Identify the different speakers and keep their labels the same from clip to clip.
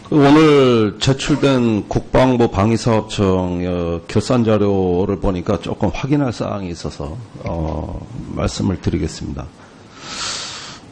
Speaker 1: 오늘 제출된 국방부 방위사업청 결산 자료를 보니까 조금 확인할 사항이 있어서 말씀을 드리겠습니다.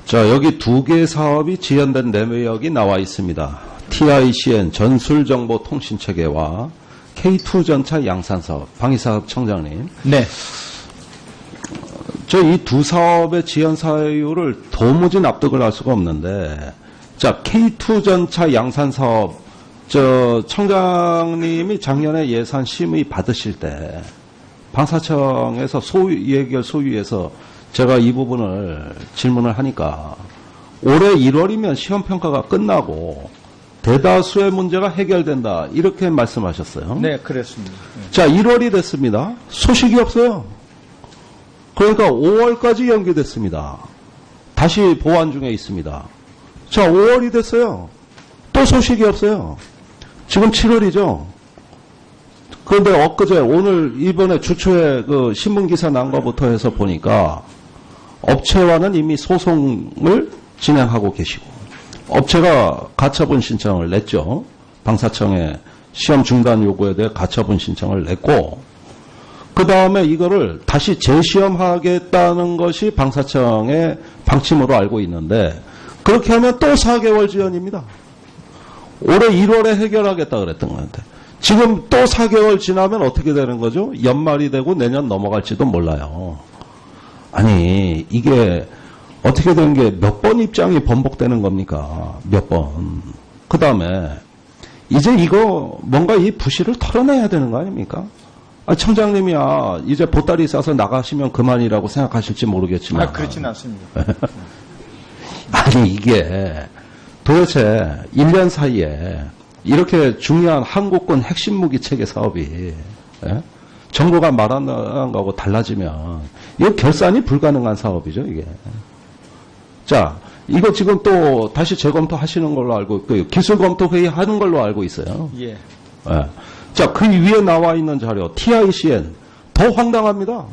Speaker 1: 자, 여기 두 개 사업이 지연된 내역이 나와 있습니다. TICN 전술정보통신체계와 K2 전차 양산사업, 방위사업청장님.
Speaker 2: 네.
Speaker 1: 저 이 두 사업의 지연 사유를 도무지 납득을 할 수가 없는데, 자, K2 전차 양산 사업, 청장님이 작년에 예산 심의 받으실 때, 방사청에서 예결 소위에서 제가 이 부분을 질문을 하니까, 올해 1월이면 시험평가가 끝나고, 대다수의 문제가 해결된다, 이렇게 말씀하셨어요.
Speaker 2: 네, 그랬습니다. 네.
Speaker 1: 자, 1월이 됐습니다. 소식이 없어요. 그러니까 5월까지 연기됐습니다. 다시 보완 중에 있습니다. 자, 5월이 됐어요. 또 소식이 없어요. 지금 7월이죠. 그런데 엊그제 오늘 이번에 주초에 그 신문기사 난 거부터 해서 보니까 업체와는 이미 소송을 진행하고 계시고, 업체가 가처분 신청을 냈죠. 방사청에 시험 중단 요구에 대해 가처분 신청을 냈고, 그 다음에 이거를 다시 재시험하겠다는 것이 방사청의 방침으로 알고 있는데, 그렇게 하면 또 4개월 지연입니다. 올해 1월에 해결하겠다 그랬던 건데, 지금 또 4개월 지나면 어떻게 되는 거죠? 연말이 되고 내년 넘어갈지도 몰라요. 아니, 이게 어떻게 된 게 몇 번 입장이 번복되는 겁니까? 몇 번. 그 다음에 이제 이거 뭔가 이 부실을 털어내야 되는 거 아닙니까? 청장님이야 이제 보따리 싸서 나가시면 그만이라고 생각하실지 모르겠지만.
Speaker 2: 그렇진 않습니다.
Speaker 1: 아니, 이게 도대체 1년 사이에 이렇게 중요한 한국군 핵심 무기 체계 사업이, 예? 정부가 말하는 거하고 달라지면 이거 결산이 불가능한 사업이죠, 이게. 자, 이거 지금 또 다시 재검토하시는 걸로 알고 있고요. 기술검토회의 하는 걸로 알고 있어요.
Speaker 2: 예.
Speaker 1: 예. 자, 그 위에 나와 있는 자료, TICN. 더 황당합니다.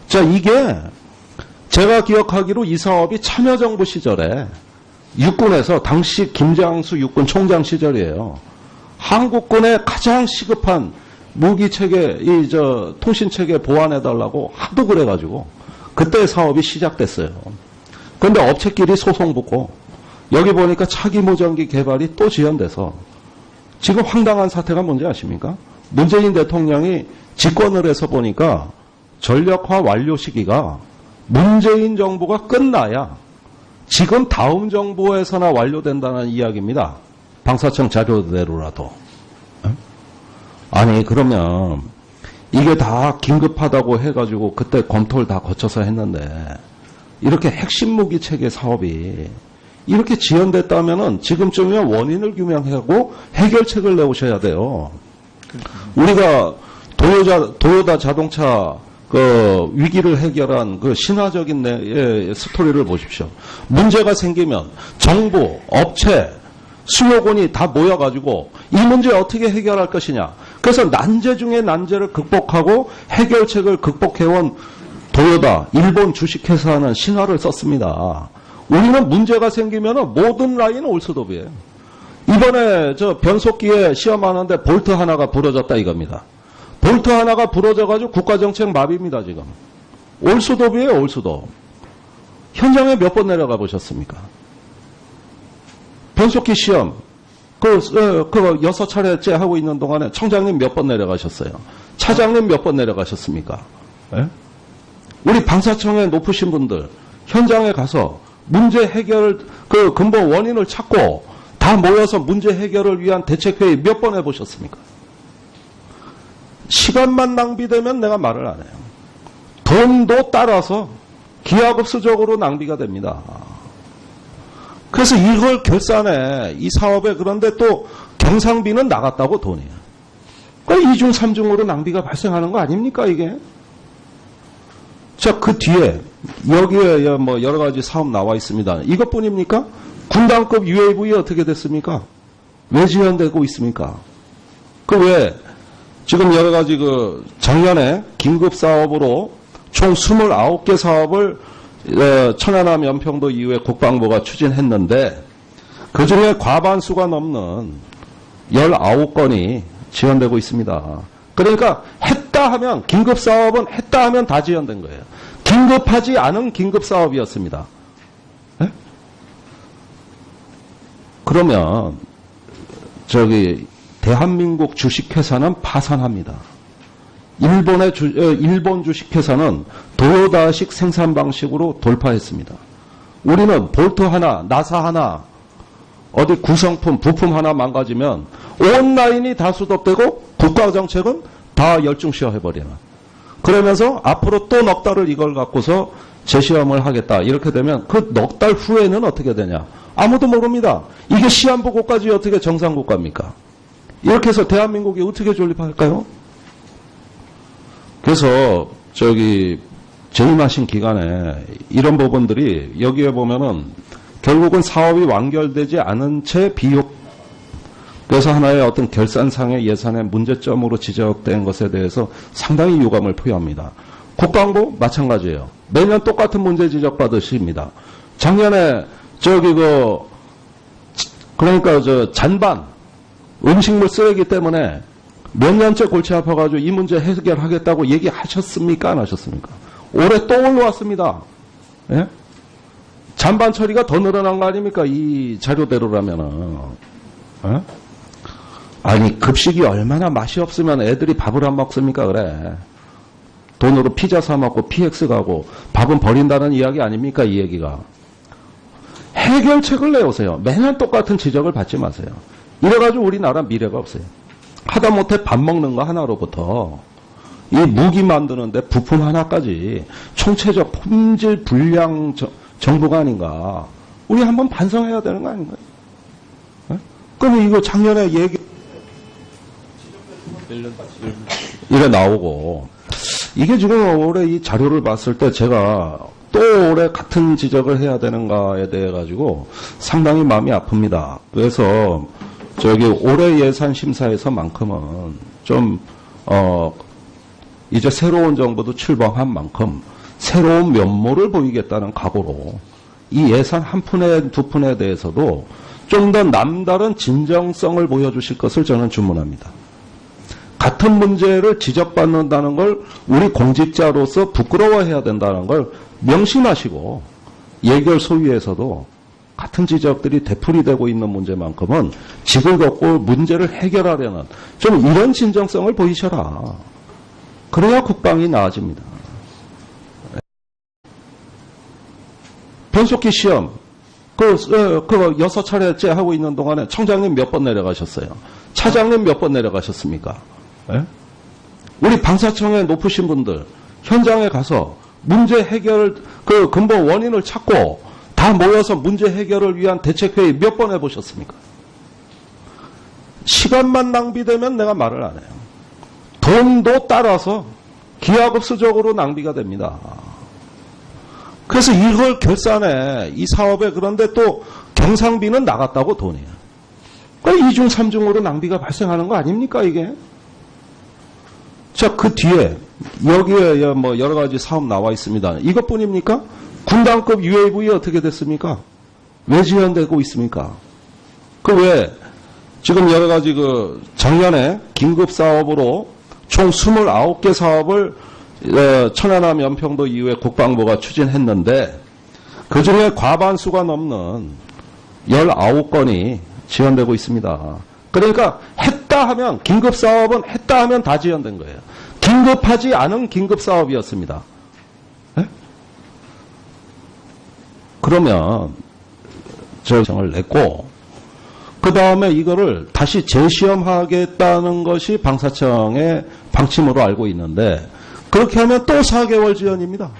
Speaker 1: 자, 이게 제가 기억하기로 이 사업이 참여정부 시절에 육군에서 당시 김장수 육군 총장 시절이에요. 한국군의 가장 시급한 무기체계, 통신체계 보완해달라고 하도 그래가지고 그때 사업이 시작됐어요. 그런데 업체끼리 소송 붙고 여기 보니까 차기 무전기 개발이 또 지연돼서 지금 황당한 사태가 뭔지 아십니까? 문재인 대통령이 집권을 해서 보니까 전력화 완료 시기가 문재인 정부가 끝나야 지금 다음 정부에서나 완료된다는 이야기입니다. 방사청 자료대로라도. 아니, 그러면 이게 다 긴급하다고 해가지고 그때 검토를 다 거쳐서 했는데 이렇게 핵심 무기 체계 사업이 이렇게 지연됐다면은 지금쯤이면 원인을 규명하고 해결책을 내오셔야 돼요. 우리가 도요타 자동차 그 위기를 해결한 그 신화적인 스토리를 보십시오. 문제가 생기면 정부, 업체, 수요군이 다 모여가지고 이 문제 어떻게 해결할 것이냐. 그래서 난제 중에 난제를 극복하고 해결책을 극복해온 도요타, 일본 주식회사는 신화를 썼습니다. 우리는 문제가 생기면 모든 라인은 올수도비예요. 이번에 저 변속기에 시험하는데 볼트 하나가 부러졌다 이겁니다. 볼트 하나가 부러져가지고 국가정책 마비입니다, 지금. 올수도비예요, 올수도. 현장에 몇 번 내려가 보셨습니까? 변속기 시험, 그 6차례째 하고 있는 동안에 청장님 몇 번 내려가셨어요? 차장님 몇 번 내려가셨습니까? 네? 우리 방사청에 높으신 분들, 현장에 가서 문제 해결, 그 근본 원인을 찾고 다 모여서 문제 해결을 위한 대책회의 몇 번 해보셨습니까? 시간만 낭비되면 내가 말을 안 해요. 돈도 따라서 기하급수적으로 낭비가 됩니다. 그래서 이걸 결산해, 이 사업에. 그런데 또 경상비는 나갔다고 돈이. 그러니까 2중, 3중으로 낭비가 발생하는 거 아닙니까, 이게? 자, 그 뒤에 여기에 뭐 여러 가지 사업 나와 있습니다. 이것뿐입니까? 군단급 UAV 어떻게 됐습니까? 왜 지연되고 있습니까? 그 외에 지금 여러 가지 그 작년에 긴급 사업으로 총 29개 사업을 천안함 연평도 이후에 국방부가 추진했는데 그 중에 과반수가 넘는 19건이 지연되고 있습니다. 그러니까 했다 하면, 긴급사업은 했다 하면 다 지연된 거예요. 긴급하지 않은 긴급사업이었습니다. 네? 그러면 대한민국 주식회사는 파산합니다. 일본 주식회사는 도요다식 생산 방식으로 돌파했습니다. 우리는 볼트 하나, 나사 하나, 어디 구성품, 부품 하나 망가지면 온 라인이 다 수독되고 국가정책은 다 열중시효해버리는. 그러면서 앞으로 또 넉 달을 이걸 갖고서 재시험을 하겠다. 이렇게 되면 그 넉 달 후에는 어떻게 되냐? 아무도 모릅니다. 이게 시한부국까지 어떻게 정상국가입니까? 이렇게 해서 대한민국이 어떻게 존립할까요? 그래서 재임하신 기간에 이런 부분들이 여기에 보면은 결국은 사업이 완결되지 않은 채 비효, 그래서 하나의 어떤 결산상의 예산의 문제점으로 지적된 것에 대해서 상당히 유감을 표합니다. 국방부 마찬가지예요. 매년 똑같은 문제 지적받으십니다. 작년에 그러니까 잔반 음식물 쓰레기 때문에 몇 년째 골치 아파가지고 이 문제 해결하겠다고 얘기하셨습니까? 안 하셨습니까? 올해 또 올라왔습니다. 예? 잔반 처리가 더 늘어난 거 아닙니까? 이 자료대로라면은. 예? 아니, 급식이 얼마나 맛이 없으면 애들이 밥을 안 먹습니까? 그래. 돈으로 피자 사 먹고 PX 가고 밥은 버린다는 이야기 아닙니까? 이 얘기가. 해결책을 내오세요. 매년 똑같은 지적을 받지 마세요. 이래가지고 우리나라 미래가 없어요. 하다못해 밥 먹는 거 하나로부터 이 무기 만드는데 부품 하나까지 총체적 품질 불량 정부가 아닌가. 우리 한번 반성해야 되는 거 아닌가요? 네? 그럼 이거 작년에 이래 나오고, 이게 지금 올해 이 자료를 봤을 때 제가 또 올해 같은 지적을 해야 되는가에 대해 가지고 상당히 마음이 아픕니다. 그래서 올해 예산 심사에서만큼은 좀 이제 새로운 정부도 출범한 만큼 새로운 면모를 보이겠다는 각오로 이 예산 한 푼에 두 푼에 대해서도 좀 더 남다른 진정성을 보여주실 것을 저는 주문합니다. 같은 문제를 지적받는다는 걸 우리 공직자로서 부끄러워해야 된다는 걸 명심하시고 예결 소위에서도 같은 지적들이 되풀이되고 있는 문제만큼은 직을 걷고 문제를 해결하려는 좀 이런 진정성을 보이셔라. 그래야 국방이 나아집니다. 변속기 시험, 6차례째 하고 있는 동안에 청장님 몇 번 내려가셨어요? 차장님 몇 번 내려가셨습니까? 예? 우리 방사청에 높으신 분들, 현장에 가서 문제 해결, 근본 원인을 찾고 다 모여서 문제 해결을 위한 대책회의 몇 번 해보셨습니까? 시간만 낭비되면 내가 말을 안 해요. 돈도 따라서 기하급수적으로 낭비가 됩니다. 그래서 이걸 결산해, 이 사업에. 그런데 또 경상비는 나갔다고 돈이에요. 그러니까 2중, 3중으로 낭비가 발생하는 거 아닙니까, 이게? 자, 그 뒤에, 여기에 뭐 여러 가지 사업 나와 있습니다. 이것뿐입니까? 군단급 UAV 어떻게 됐습니까? 왜 지연되고 있습니까? 그 외에 지금 여러 가지 작년에 긴급 사업으로 총 29개 사업을 천안함 연평도 이후에 국방부가 추진했는데 그 중에 과반수가 넘는 19건이 지연되고 있습니다. 그러니까 했다 하면, 긴급 사업은 했다 하면 다 지연된 거예요. 긴급하지 않은 긴급 사업이었습니다. 네? 그러면 정을 냈고 그 다음에 이거를 다시 재시험하겠다는 것이 방사청의 방침으로 알고 있는데 그렇게 하면 또 4개월 지연입니다.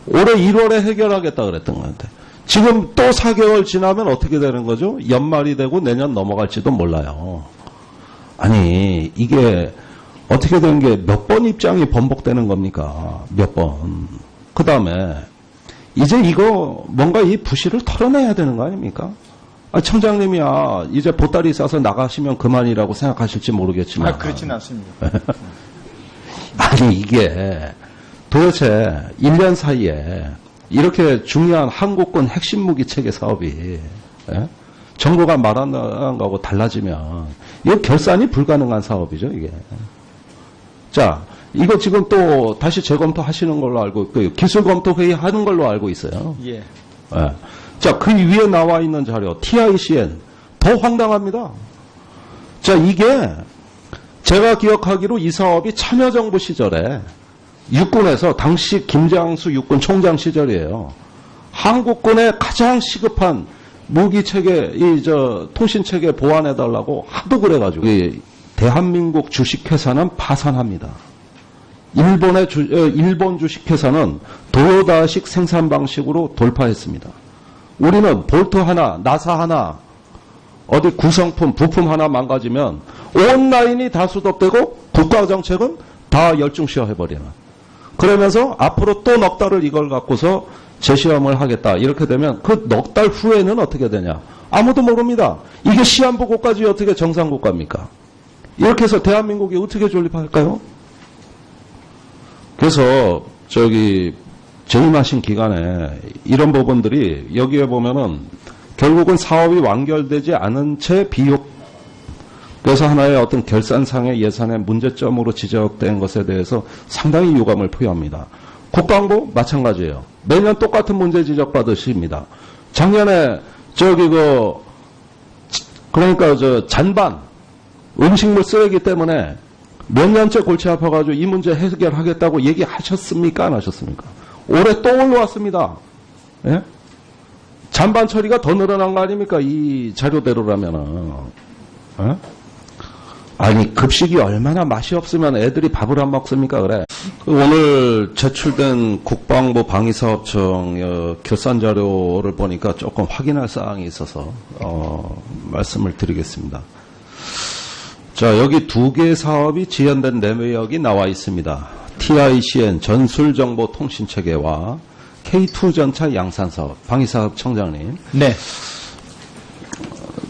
Speaker 1: 올해 1월에 해결하겠다 그랬던 건데 지금 또 4개월 지나면 어떻게 되는 거죠? 연말이 되고 내년 넘어갈지도 몰라요. 아니 이게 어떻게 된 게 몇 번 입장이 번복되는 겁니까? 몇 번. 그 다음에 이제 이거 뭔가 이 부실을 털어내야 되는 거 아닙니까? 청장님이야 이제 보따리 싸서 나가시면 그만이라고 생각하실지 모르겠지만
Speaker 2: 그렇지는 않습니다.
Speaker 1: 아니 이게 도대체 1년 사이에 이렇게 중요한 한국군 핵심 무기 체계 사업이 정부가 말하는 거하고 달라지면 이거 결산이 불가능한 사업이죠, 이게. 자, 이거 지금 또 다시 재검토하시는 걸로 알고 있고요. 기술검토회의 하는 걸로 알고 있어요.
Speaker 2: 예.
Speaker 1: 예. 자, 그 위에 나와 있는 자료, TICN. 더 황당합니다. 자, 이게 제가 기억하기로 이 사업이 참여정부 시절에 육군에서 당시 김장수 육군 총장 시절이에요. 한국군의 가장 시급한 무기체계, 통신체계 보완해달라고 하도 그래가지고, 대한민국 주식회사는 파산합니다. 일본 주식회사는 도요다식 생산 방식으로 돌파했습니다. 우리는 볼트 하나, 나사 하나, 어디 구성품, 부품 하나 망가지면 온 라인이 다 수독되고 국가정책은 다 열중시해버리는. 그러면서 앞으로 또 넉 달을 이걸 갖고서 재시험을 하겠다. 이렇게 되면 그 넉 달 후에는 어떻게 되냐. 아무도 모릅니다. 이게 시한부국까지 어떻게 정상국가입니까? 이렇게 해서 대한민국이 어떻게 존립할까요? 그래서 재임하신 기간에 이런 부분들이 여기에 보면은 결국은 사업이 완결되지 않은 채 비용, 그래서 하나의 어떤 결산상의 예산의 문제점으로 지적된 것에 대해서 상당히 유감을 표합니다. 국방부 마찬가지예요. 매년 똑같은 문제 지적받으십니다. 작년에 그러니까 잔반 음식물 쓰레기 때문에 몇 년째 골치 아파가지고 이 문제 해결하겠다고 얘기하셨습니까? 안 하셨습니까? 올해 또 올라왔습니다. 예? 잔반 처리가 더 늘어난 거 아닙니까? 이 자료대로라면은. 예? 아니, 급식이 얼마나 맛이 없으면 애들이 밥을 안 먹습니까? 그래. 오늘 제출된 국방부 방위사업청 결산 자료를 보니까 조금 확인할 사항이 있어서, 말씀을 드리겠습니다. 자, 여기 두 개의 사업이 지연된 내역이 나와 있습니다. TICN 전술정보통신체계와 K2 전차 양산사업, 방위사업청장님.
Speaker 2: 네.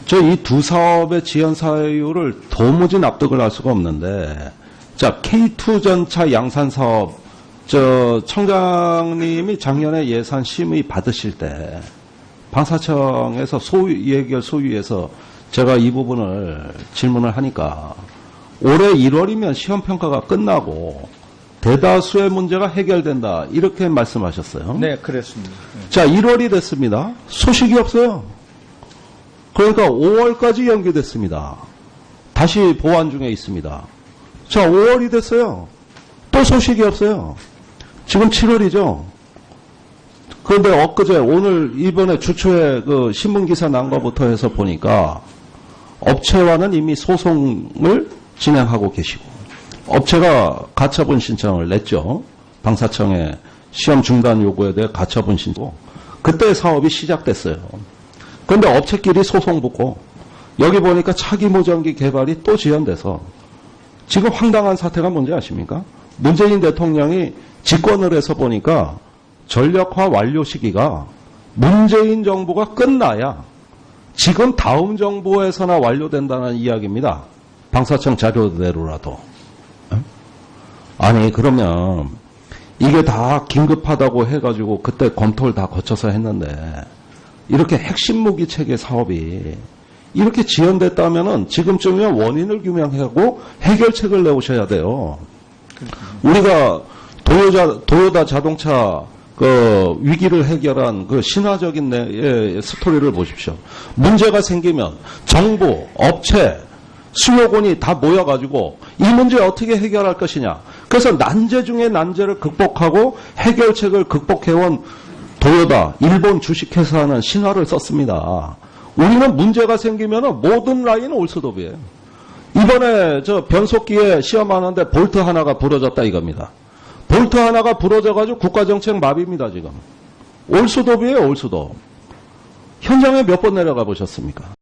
Speaker 1: 저 이 두 사업의 지연 사유를 도무지 납득을 할 수가 없는데, 자, K2 전차 양산 사업, 청장님이 작년에 예산 심의 받으실 때, 방사청에서 예결 소위에서 제가 이 부분을 질문을 하니까, 올해 1월이면 시험평가가 끝나고, 대다수의 문제가 해결된다. 이렇게 말씀하셨어요.
Speaker 2: 네, 그랬습니다.
Speaker 1: 자, 1월이 됐습니다. 소식이 없어요. 그러니까 5월까지 연기됐습니다. 다시 보완 중에 있습니다. 자, 5월이 됐어요. 또 소식이 없어요. 지금 7월이죠. 그런데 오늘 이번에 주초에 그 신문기사 난 거부터 해서 보니까 업체와는 이미 소송을 진행하고 계시고, 업체가 가처분 신청을 냈죠. 방사청의 시험 중단 요구에 대해 가처분 신청. 그때 사업이 시작됐어요. 그런데 업체끼리 소송 붙고, 여기 보니까 차기 무전기 개발이 또 지연돼서, 지금 황당한 사태가 뭔지 아십니까? 문재인 대통령이 집권을 해서 보니까 전력화 완료 시기가 문재인 정부가 끝나야 지금 다음 정부에서나 완료된다는 이야기입니다. 방사청 자료대로라도. 아니, 그러면 이게 다 긴급하다고 해가지고 그때 검토를 다 거쳐서 했는데, 이렇게 핵심 무기 체계 사업이 이렇게 지연됐다면은 지금쯤이면 원인을 규명하고 해결책을 내오셔야 돼요. 우리가 도요다 자동차 그 위기를 해결한 그 신화적인 스토리를 보십시오. 문제가 생기면 정부, 업체, 수요군이 다 모여가지고 이 문제 어떻게 해결할 것이냐. 그래서 난제 중에 난제를 극복하고 해결책을 극복해온 도요다, 일본 주식회사는 신화를 썼습니다. 우리는 문제가 생기면 모든 라인은 올수도비예요. 이번에 변속기에 시험하는데 볼트 하나가 부러졌다 이겁니다. 볼트 하나가 부러져가지고 국가정책 마비입니다, 지금. 올수도비예요, 올수도. 현장에 몇 번 내려가 보셨습니까?